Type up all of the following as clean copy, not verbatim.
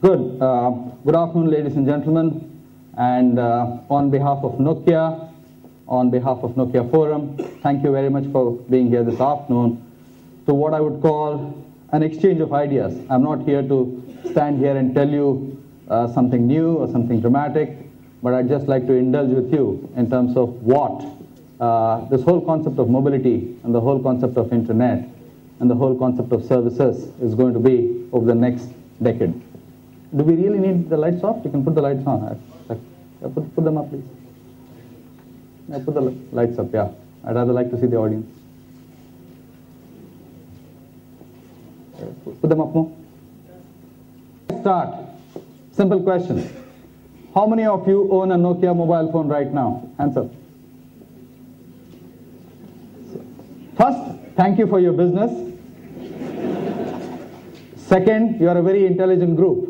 Good. Good afternoon, ladies and gentlemen. And on behalf of Nokia, on behalf of Nokia Forum, thank you very much for being here this afternoon to what I would call an exchange of ideas. I'm not here to stand here and tell you something new or something dramatic, but I'd just like to indulge with you in terms of what this whole concept of mobility and the whole concept of internet and the whole concept of services is going to be over the next decade. Do we really need the lights off? You can put the lights on. Put them up, please. Yeah, put the lights up, yeah. I'd rather like to see the audience. Put them up more. Start. Simple question. How many of you own a Nokia mobile phone right now? Hands up. First, thank you for your business. Second, you are a very intelligent group.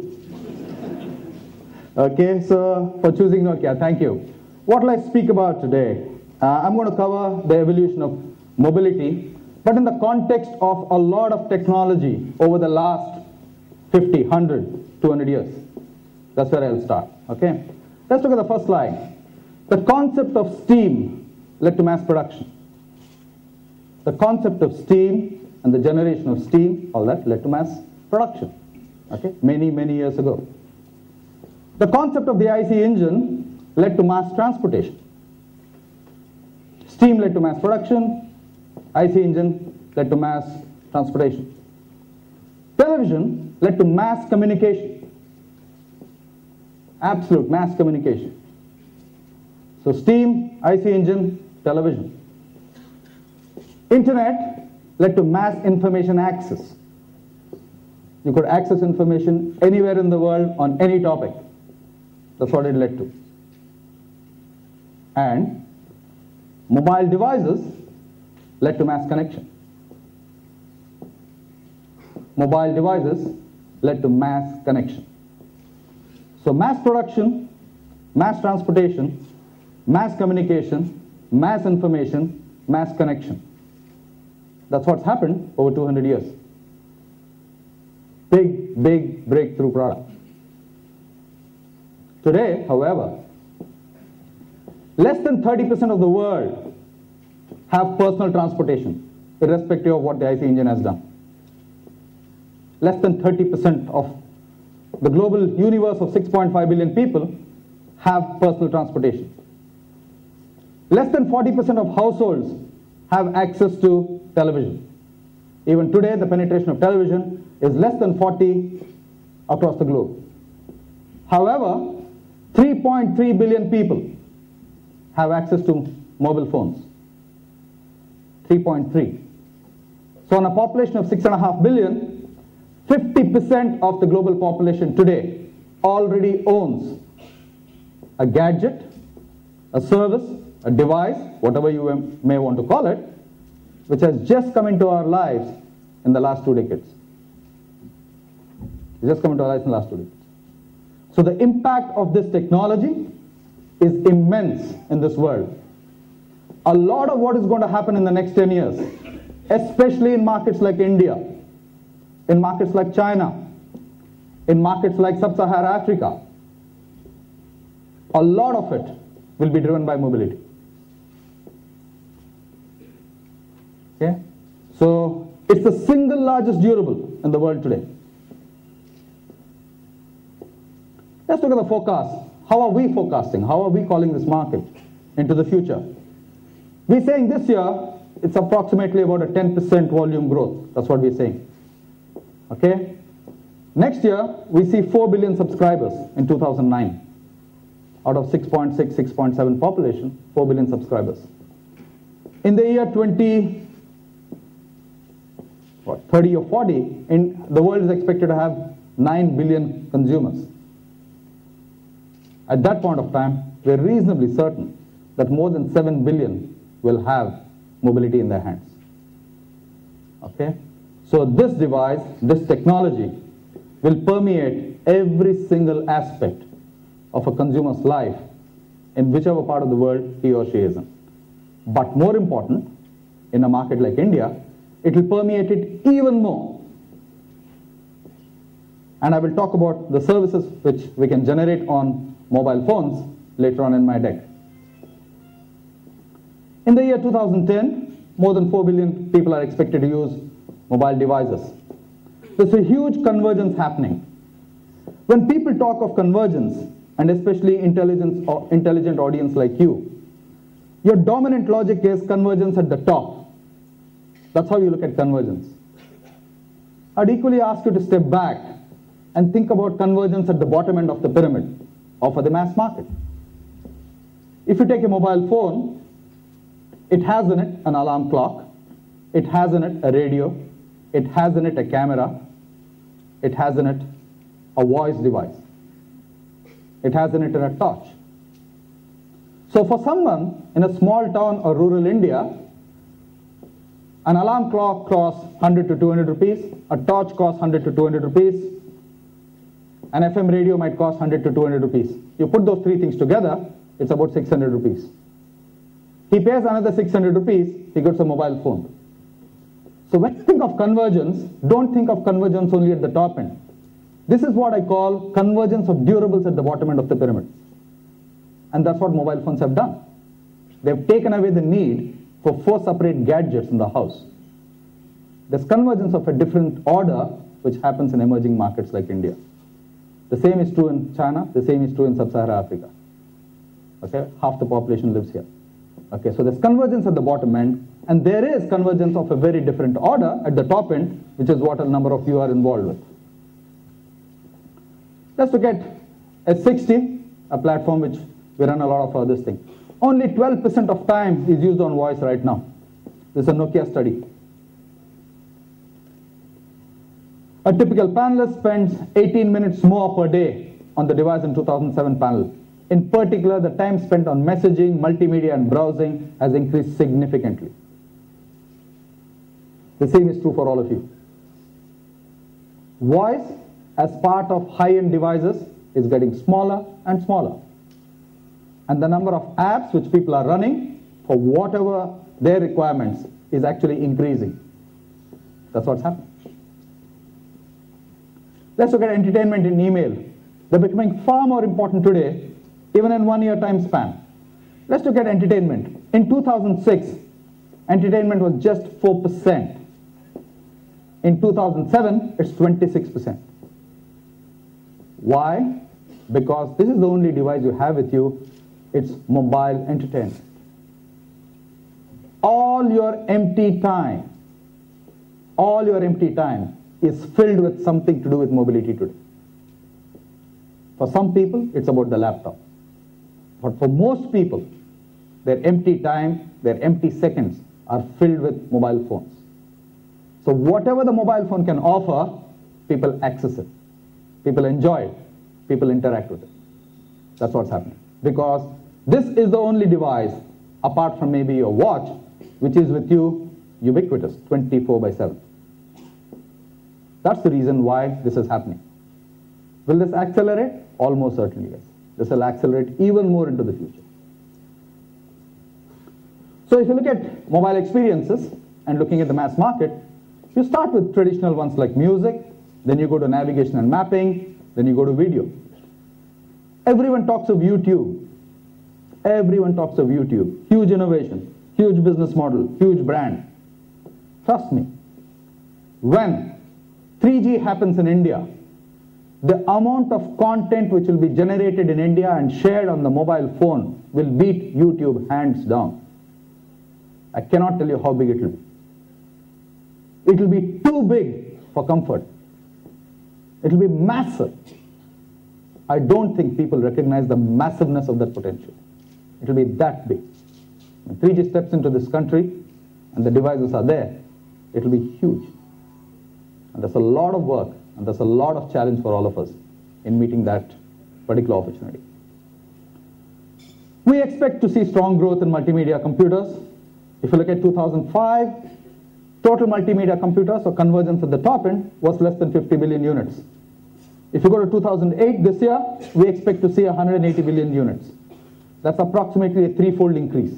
Okay, so for choosing Nokia, thank you. What will I speak about today? I'm going to cover the evolution of mobility, but in the context of a lot of technology over the last 50, 100, 200 years. That's where I'll start. Okay? Let's look at the first slide. The concept of steam led to mass production. The concept of steam and the generation of steam, all that led to mass production. Okay? Many, many years ago. The concept of the IC engine led to mass transportation. Steam led to mass production. IC engine led to mass transportation. Television led to mass communication. Absolute mass communication. So steam, IC engine, television. Internet led to mass information access. You could access information anywhere in the world on any topic. That's what it led to. And mobile devices led to mass connection. Mobile devices led to mass connection. So mass production, mass transportation, mass communication, mass information, mass connection. That's what's happened over 200 years. Big, big breakthrough product. Today, however, less than 30% of the world have personal transportation, irrespective of what the IC engine has done. Less than 30% of the global universe of 6.5 billion people have personal transportation. Less than 40% of households have access to television. Even today, the penetration of television is less than 40 across the globe. However, 3.3 billion people have access to mobile phones. 3.3. So on a population of 6.5 billion, 50% of the global population today already owns a gadget, a service, a device, whatever you may want to call it, which has just come into our lives in the last 2 decades. It's just come into our lives in the last 2 decades. So the impact of this technology is immense in this world. A lot of what is going to happen in the next 10 years, especially in markets like India, in markets like China, in markets like Sub-Saharan Africa, a lot of it will be driven by mobility. Okay? So it's the single largest durable in the world today. Let's look at the forecast. How are we forecasting? How are we calling this market into the future? We're saying this year it's approximately about a 10% volume growth. That's what we're saying. Okay? Next year we see 4 billion subscribers in 2009. Out of 6.6, 6.7 population, 4 billion subscribers. In the year 30 or 40, the world is expected to have 9 billion consumers. At that point of time, we're reasonably certain that more than 7 billion will have mobility in their hands. Okay? So this device, this technology, will permeate every single aspect of a consumer's life in whichever part of the world he or she is in. But more important, in a market like India, it will permeate it even more. And I will talk about the services which we can generate on mobile phones later on in my deck. In the year 2010, more than 4 billion people are expected to use mobile devices. There's a huge convergence happening. When people talk of convergence, and especially intelligent audience like you, your dominant logic is convergence at the top. That's how you look at convergence. I'd equally ask you to step back and think about convergence at the bottom end of the pyramid, or for the mass market. If you take a mobile phone, it has in it an alarm clock, it has in it a radio, it has in it a camera, it has in it a voice device, it has in it a torch. So for someone in a small town or rural India, an alarm clock costs 100 to 200 rupees, a torch costs 100 to 200 rupees, an FM radio might cost 100 to 200 rupees. You put those three things together, it's about 600 rupees. He pays another 600 rupees, he gets a mobile phone. So when you think of convergence, don't think of convergence only at the top end. This is what I call convergence of durables at the bottom end of the pyramid. And that's what mobile phones have done. They've taken away the need for 4 separate gadgets in the house. There's convergence of a different order which happens in emerging markets like India. The same is true in China, the same is true in sub-Saharan Africa. Okay, half the population lives here. Okay, so there's convergence at the bottom end, and there is convergence of a very different order at the top end, which is what a number of you are involved with. Let's look at S60, a platform which we run a lot of this thing. Only 12% of time is used on voice right now. This is a Nokia study. A typical panelist spends 18 minutes more per day on the device in 2007 panel. In particular, the time spent on messaging, multimedia, and browsing has increased significantly. The same is true for all of you. Voice, as part of high-end devices, is getting smaller and smaller. And the number of apps which people are running for whatever their requirements is actually increasing. That's what's happening. Let's look at entertainment in email. They're becoming far more important today, even in 1 year time span. Let's look at entertainment. In 2006, entertainment was just 4%. In 2007, it's 26%. Why? Because this is the only device you have with you. It's mobile entertainment. All your empty time is filled with something to do with mobility today. For some people, it's about the laptop. But for most people, their empty time, their empty seconds are filled with mobile phones. So whatever the mobile phone can offer, people access it. People enjoy it. People interact with it. That's what's happening. Because this is the only device, apart from maybe your watch, which is with you ubiquitous, 24/7. That's the reason why this is happening. Will this accelerate? Almost certainly yes. This will accelerate even more into the future. So if you look at mobile experiences and looking at the mass market, you start with traditional ones like music, then you go to navigation and mapping, then you go to video. Everyone talks of YouTube. Everyone talks of YouTube. Huge innovation, huge business model, huge brand. Trust me, when 3G happens in India, the amount of content which will be generated in India and shared on the mobile phone will beat YouTube hands down. I cannot tell you how big it will be. It will be too big for comfort. It will be massive. I don't think people recognize the massiveness of that potential. It will be that big. When 3G steps into this country and the devices are there, it will be huge. And there's a lot of work and there's a lot of challenge for all of us in meeting that particular opportunity. We expect to see strong growth in multimedia computers. If you look at 2005, total multimedia computers, or convergence at the top end, was less than 50 billion units. If you go to 2008, this year, we expect to see 180 billion units. That's approximately a 3-fold increase.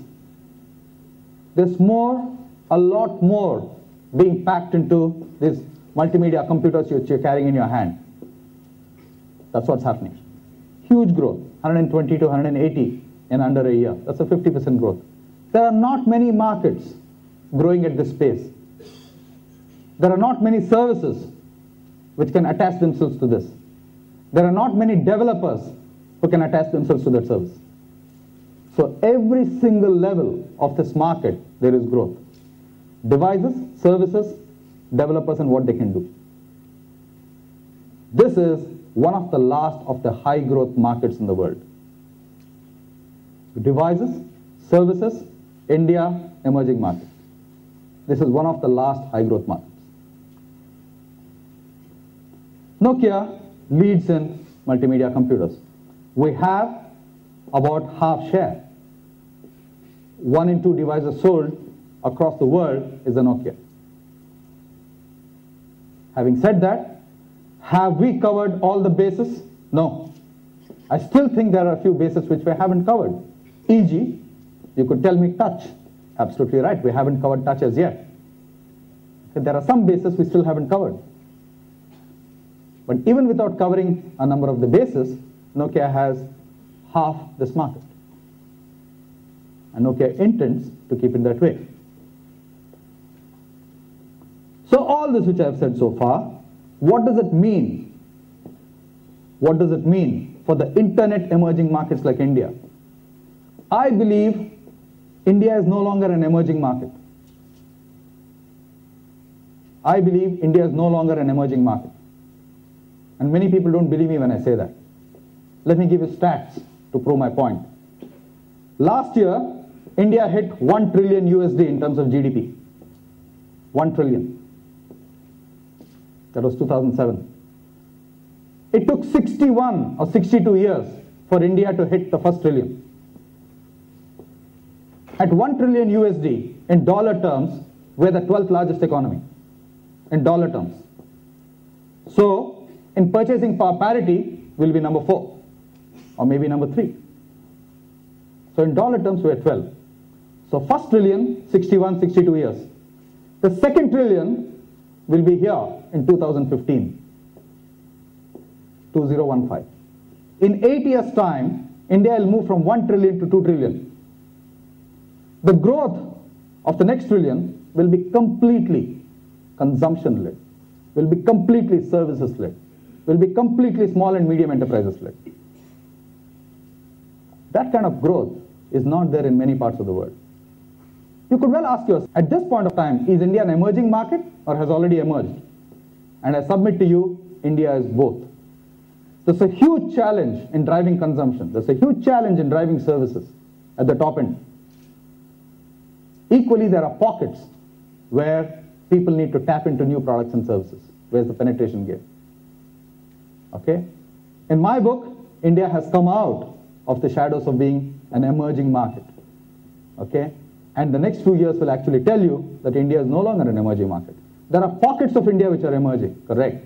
There's more, a lot more, being packed into these multimedia computers which you're carrying in your hand. That's what's happening. Huge growth, 120 to 180 in under a year. That's a 50% growth. There are not many markets growing at this pace. There are not many services which can attach themselves to this. There are not many developers who can attach themselves to that service. So every single level of this market, there is growth. Devices, services, developers, and what they can do. This is one of the last of the high growth markets in the world. Devices, services, India, emerging market. This is one of the last high growth markets. Nokia leads in multimedia computers. We have about half share. 1 in 2 devices sold across the world is a Nokia. Having said that, have we covered all the bases? No. I still think there are a few bases which we haven't covered. E.g., you could tell me touch. Absolutely right, we haven't covered touch as yet. There are some bases we still haven't covered. But even without covering a number of the bases, Nokia has half this market. And Nokia intends to keep it that way. So all this which I have said so far, what does it mean? What does it mean for the internet emerging markets like India? I believe India is no longer an emerging market. I believe India is no longer an emerging market. And many people don't believe me when I say that. Let me give you stats to prove my point. Last year, India hit 1 trillion USD in terms of GDP. 1 trillion. That was 2007. It took 61 or 62 years for India to hit the first trillion. At 1 trillion USD, in dollar terms, we're the 12th largest economy. In dollar terms. So, in purchasing power parity, we'll be number 4. Or maybe number 3. So in dollar terms, we're 12. So first trillion, 61, 62 years. The second trillion will be here in 2015. 2015. In 8 years' time, India will move from 1 trillion to 2 trillion. The growth of the next trillion will be completely consumption-led, will be completely services-led, will be completely small and medium enterprises-led. That kind of growth is not there in many parts of the world. You could well ask yourself, at this point of time, is India an emerging market or has already emerged? And I submit to you, India is both. There's a huge challenge in driving consumption. There's a huge challenge in driving services at the top end. Equally, there are pockets where people need to tap into new products and services. Where's the penetration gap? Okay? In my book, India has come out of the shadows of being an emerging market. Okay? And the next few years will actually tell you that India is no longer an emerging market. There are pockets of India which are emerging, correct?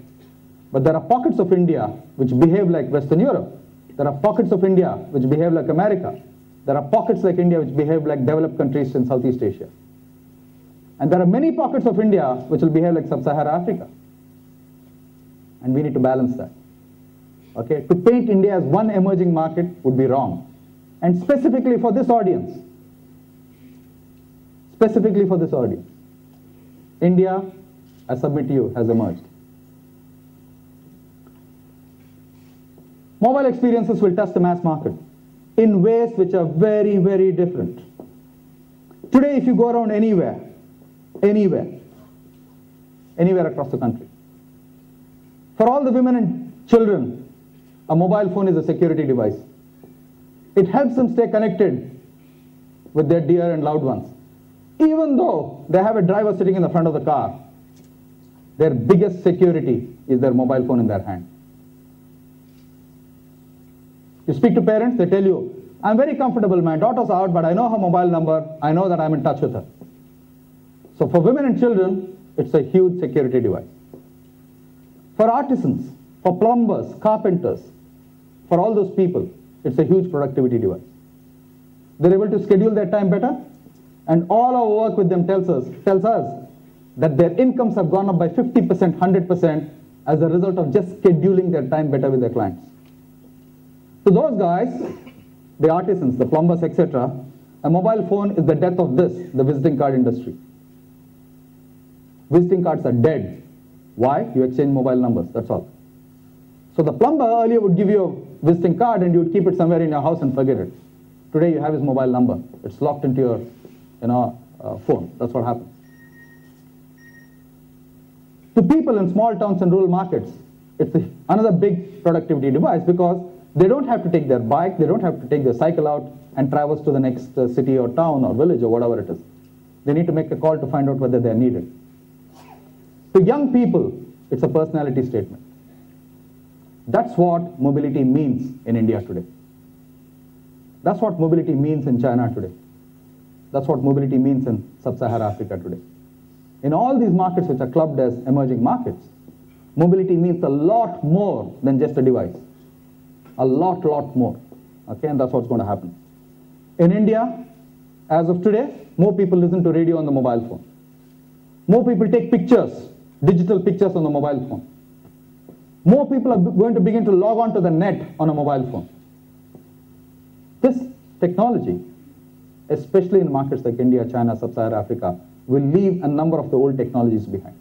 But there are pockets of India which behave like Western Europe. There are pockets of India which behave like America. There are pockets like India which behave like developed countries in Southeast Asia. And there are many pockets of India which will behave like Sub-Saharan Africa. And we need to balance that. Okay? To paint India as one emerging market would be wrong. And specifically for this audience, India, I submit to you, has emerged. Mobile experiences will touch the mass market in ways which are very, very different. Today, if you go around anywhere across the country, for all the women and children, a mobile phone is a security device. It helps them stay connected with their dear and loved ones. Even though they have a driver sitting in the front of the car, their biggest security is their mobile phone in their hand. You speak to parents, they tell you, I'm very comfortable, my daughter's out, but I know her mobile number, I know that I'm in touch with her. So for women and children, it's a huge security device. For artisans, for plumbers, carpenters, for all those people, it's a huge productivity device. They're able to schedule their time better, and all our work with them tells us that their incomes have gone up by 50%, 100% as a result of just scheduling their time better with their clients. To those guys, the artisans, the plumbers, etc., a mobile phone is the death of this, the visiting card industry. Visiting cards are dead. Why? You exchange mobile numbers, that's all. So the plumber earlier would give you a visiting card and you would keep it somewhere in your house and forget it. Today you have his mobile number. It's locked into your phone. That's what happens. To people in small towns and rural markets, it's another big productivity device because they don't have to take their bike, they don't have to take their cycle out and traverse to the next city or town or village or whatever it is. They need to make a call to find out whether they are needed. To young people, it's a personality statement. That's what mobility means in India today. That's what mobility means in China today. That's what mobility means in sub-Saharan Africa today. In all these markets which are clubbed as emerging markets, mobility means a lot more than just a device. A lot more. Okay, and that's what's going to happen. In India, as of today, more people listen to radio on the mobile phone. More people take pictures, digital pictures on the mobile phone. More people are going to begin to log on to the net on a mobile phone. This technology, especially in markets like India, China, Sub-Saharan Africa, will leave a number of the old technologies behind.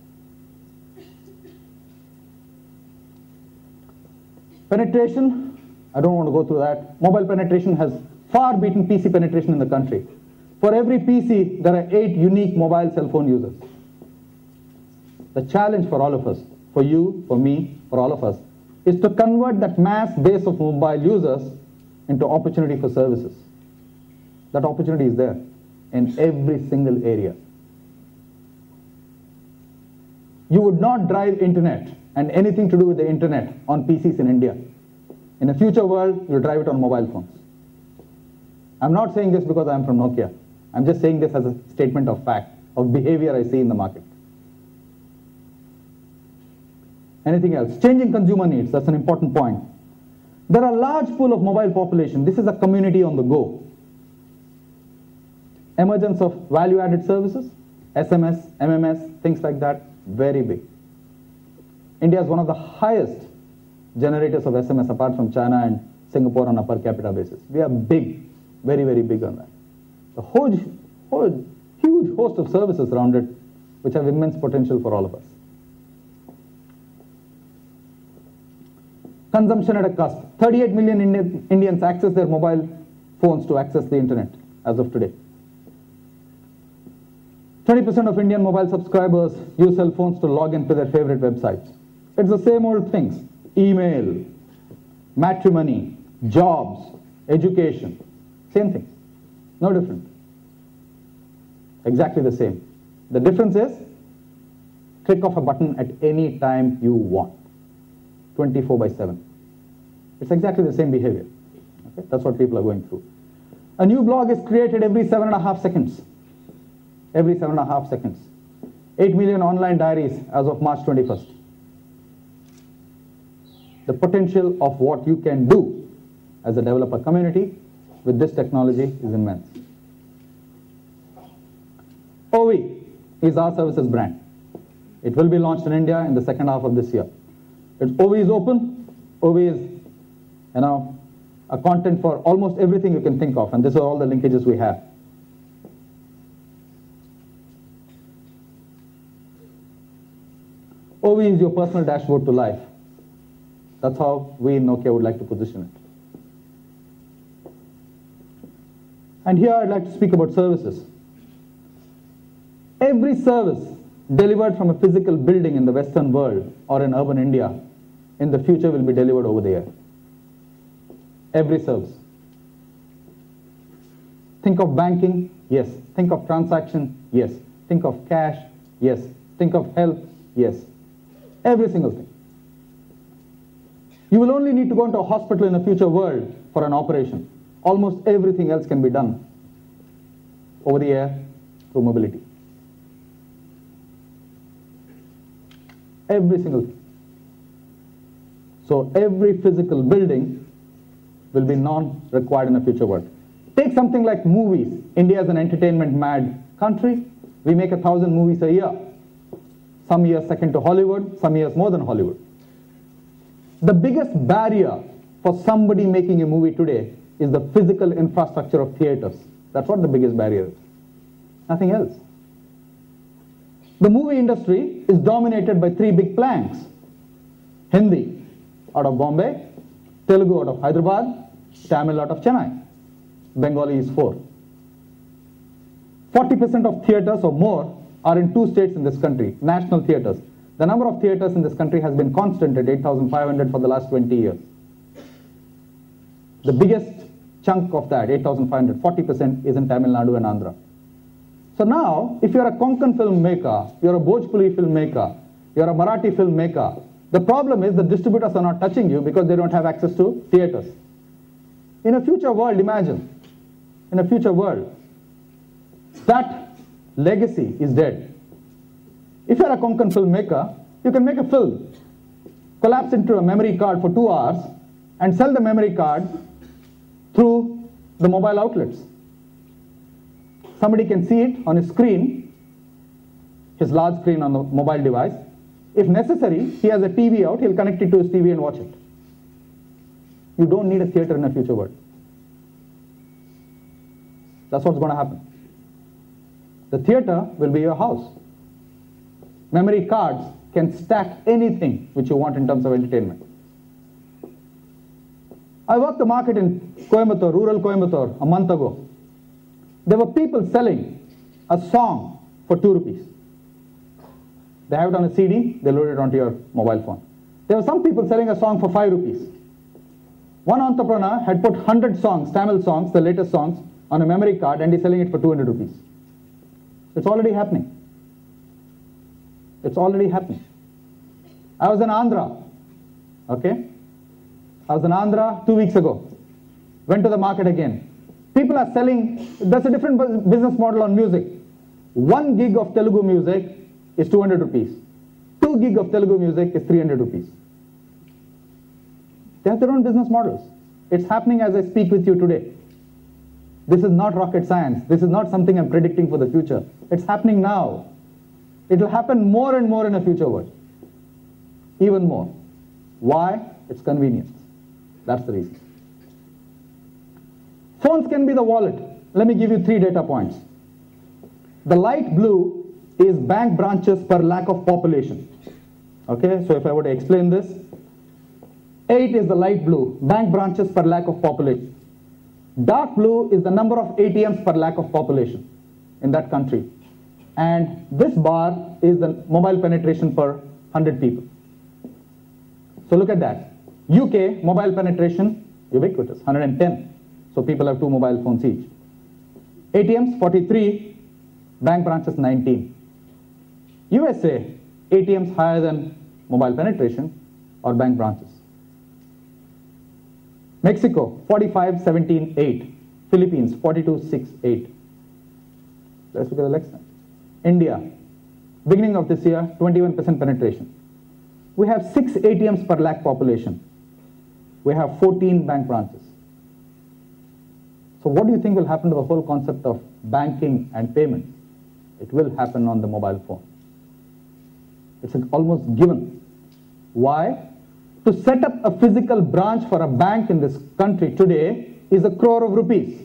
Penetration, I don't want to go through that. Mobile penetration has far beaten PC penetration in the country. For every PC, there are 8 unique mobile cell phone users. The challenge for all of us, for you, for me, for all of us, is to convert that mass base of mobile users into opportunity for services. That opportunity is there in every single area. You would not drive internet and anything to do with the internet on PCs in India. In a future world, you'll drive it on mobile phones. I'm not saying this because I'm from Nokia. I'm just saying this as a statement of fact, of behavior I see in the market. Anything else? Changing consumer needs, that's an important point. There are a large pool of mobile population. This is a community on the go. Emergence of value-added services, SMS, MMS, things like that, very big. India is one of the highest generators of SMS apart from China and Singapore on a per capita basis. We are big, very, very big on that. A huge host of services around it which have immense potential for all of us. Consumption at a cusp. 38 million Indians access their mobile phones to access the internet as of today. 20% of Indian mobile subscribers use cell phones to log into their favorite websites. It's the same old things. Email, matrimony, jobs, education. Same thing. No different. Exactly the same. The difference is click of a button at any time you want. 24/7. It's exactly the same behavior. Okay? That's what people are going through. A new blog is created every 7.5 seconds. Every 7.5 seconds. 8 million online diaries as of March 21st. The potential of what you can do as a developer community with this technology is immense. OVE is our services brand. It will be launched in India in the second half of this year. OVE is open. OVE is, a content for almost everything you can think of, and these are all the linkages we have. OVE is your personal dashboard to life. That's how we in Nokia would like to position it. And here I'd like to speak about services. Every service delivered from a physical building in the Western world or in urban India in the future will be delivered over the air. Every service. Think of banking, yes. Think of transaction, yes. Think of cash, yes. Think of health, yes. Every single thing. You will only need to go into a hospital in a future world for an operation. Almost everything else can be done over the air through mobility. Every single thing. So every physical building will be non-required in a future world. Take something like movies. India is an entertainment mad country. We make 1,000 movies a year. Some years second to Hollywood, some years more than Hollywood. The biggest barrier for somebody making a movie today is the physical infrastructure of theaters. That's what the biggest barrier is. Nothing else. The movie industry is dominated by three big planks. Hindi out of Bombay, Telugu out of Hyderabad, Tamil out of Chennai. Bengali is 4. 40% of theaters or more are in 2 states in this country, national theaters. The number of theaters in this country has been constant at 8,500 for the last 20 years. The biggest chunk of that, 8,500, 40% is in Tamil Nadu and Andhra. So now, if you're a Konkan filmmaker, you're a Bhojpuri filmmaker, you're a Marathi filmmaker, the problem is the distributors are not touching you because they don't have access to theaters. In a future world, imagine, in a future world, that legacy is dead. If you're a Konkan filmmaker, you can make a film, collapse into a memory card for 2 hours, and sell the memory card through the mobile outlets. Somebody can see it on his screen, his large screen on the mobile device. If necessary, he has a TV out, he'll connect it to his TV and watch it. You don't need a theater in a future world. That's what's going to happen. The theater will be your house. Memory cards can stack anything which you want in terms of entertainment. I worked the market in Coimbatore, rural Coimbatore, a month ago. There were people selling a song for 2 rupees. They have it on a CD, they load it onto your mobile phone. There were some people selling a song for 5 rupees. One entrepreneur had put 100 songs, Tamil songs, the latest songs, on a memory card and he's selling it for 200 rupees. It's already happening. It's already happening. I was in Andhra, okay? I was in Andhra 2 weeks ago. Went to the market again. People are selling, there's a different business model on music. 1 gig of Telugu music is 200 rupees. 2 gig of Telugu music is 300 rupees. They have their own business models. It's happening as I speak with you today. This is not rocket science. This is not something I'm predicting for the future. It's happening now. It will happen more and more in a future world. Even more. Why? It's convenience. That's the reason. Phones can be the wallet. Let me give you 3 data points. The light blue is bank branches per lakh of population. Okay, so if I were to explain this, 8 is the light blue, bank branches per lakh of population. Dark blue is the number of ATMs per lakh of population in that country. And this bar is the mobile penetration per 100 people. So look at that. UK, mobile penetration, ubiquitous, 110. So people have 2 mobile phones each. ATMs, 43. Bank branches, 19. USA, ATMs higher than mobile penetration or bank branches. Mexico, 45, 17, 8. Philippines, 42, 6, 8. Let's look at the next one. India, beginning of this year, 21% penetration. We have 6 ATMs per lakh population. We have 14 bank branches. So what do you think will happen to the whole concept of banking and payment? It will happen on the mobile phone. It's almost given. Why? To set up a physical branch for a bank in this country today is 1 crore of rupees.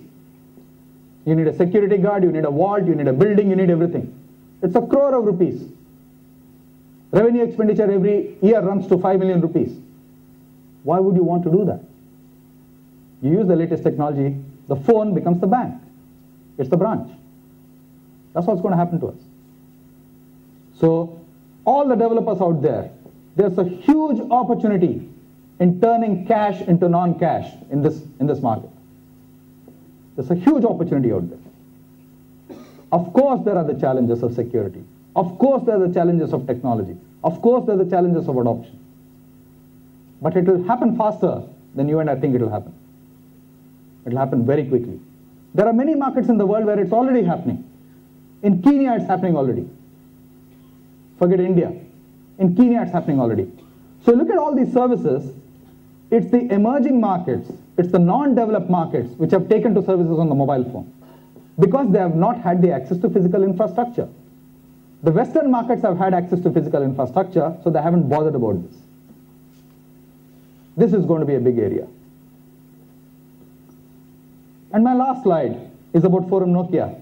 You need a security guard, you need a vault, you need a building, you need everything. It's 1 crore of rupees. Revenue expenditure every year runs to 5 million rupees. Why would you want to do that? You use the latest technology, the phone becomes the bank. It's the branch. That's what's going to happen to us. So, all the developers out there, there's a huge opportunity in turning cash into non-cash in this market. There's a huge opportunity out there. Of course, there are the challenges of security. Of course, there are the challenges of technology. Of course, there are the challenges of adoption. But it will happen faster than you and I think it will happen. It will happen very quickly. There are many markets in the world where it's already happening. In Kenya, it's happening already. Forget India. In Kenya, it's happening already. So look at all these services. It's the emerging markets, it's the non-developed markets which have taken to services on the mobile phone because they have not had the access to physical infrastructure. The Western markets have had access to physical infrastructure, so they haven't bothered about this. This is going to be a big area. And my last slide is about Forum Nokia.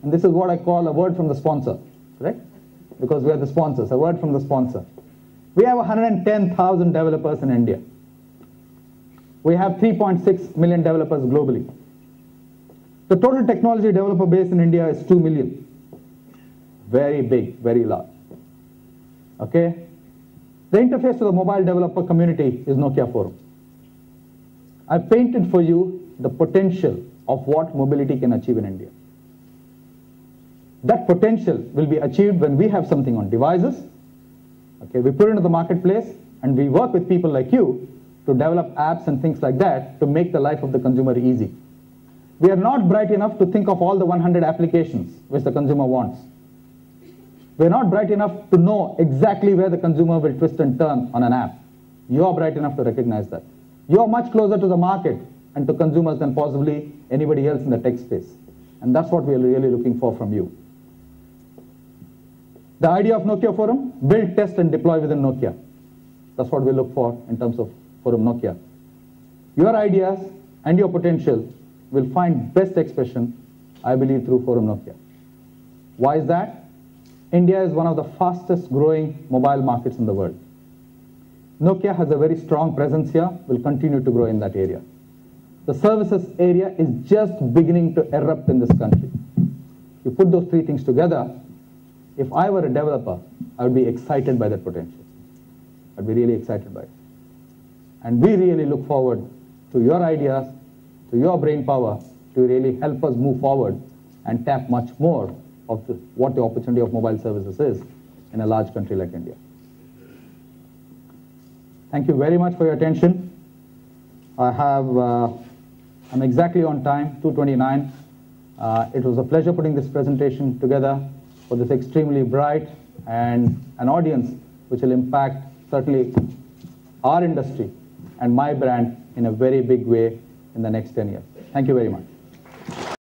And this is what I call a word from the sponsor, correct? Because we are the sponsors, a word from the sponsor. We have 110,000 developers in India. We have 3.6 million developers globally. The total technology developer base in India is 2 million. Very big, very large. Okay? The interface to the mobile developer community is Nokia Forum. I've painted for you the potential of what mobility can achieve in India. That potential will be achieved when we have something on devices. Okay, we put it into the marketplace and we work with people like you to develop apps and things like that to make the life of the consumer easy. We are not bright enough to think of all the 100 applications which the consumer wants. We are not bright enough to know exactly where the consumer will twist and turn on an app. You are bright enough to recognize that. You are much closer to the market and to consumers than possibly anybody else in the tech space. And that's what we are really looking for from you. The idea of Nokia Forum, build, test, and deploy within Nokia. That's what we look for in terms of Forum Nokia. Your ideas and your potential will find best expression, I believe, through Forum Nokia. Why is that? India is one of the fastest growing mobile markets in the world. Nokia has a very strong presence here, will continue to grow in that area. The services area is just beginning to erupt in this country. You put those three things together, if I were a developer, I would be excited by that potential. I'd be really excited by it. And we really look forward to your ideas, to your brain power, to really help us move forward and tap much more of what the opportunity of mobile services is in a large country like India. Thank you very much for your attention. I'm exactly on time, 2:29. It was a pleasure putting this presentation together for this extremely bright and an audience which will impact certainly our industry and my brand in a very big way in the next 10 years. Thank you very much.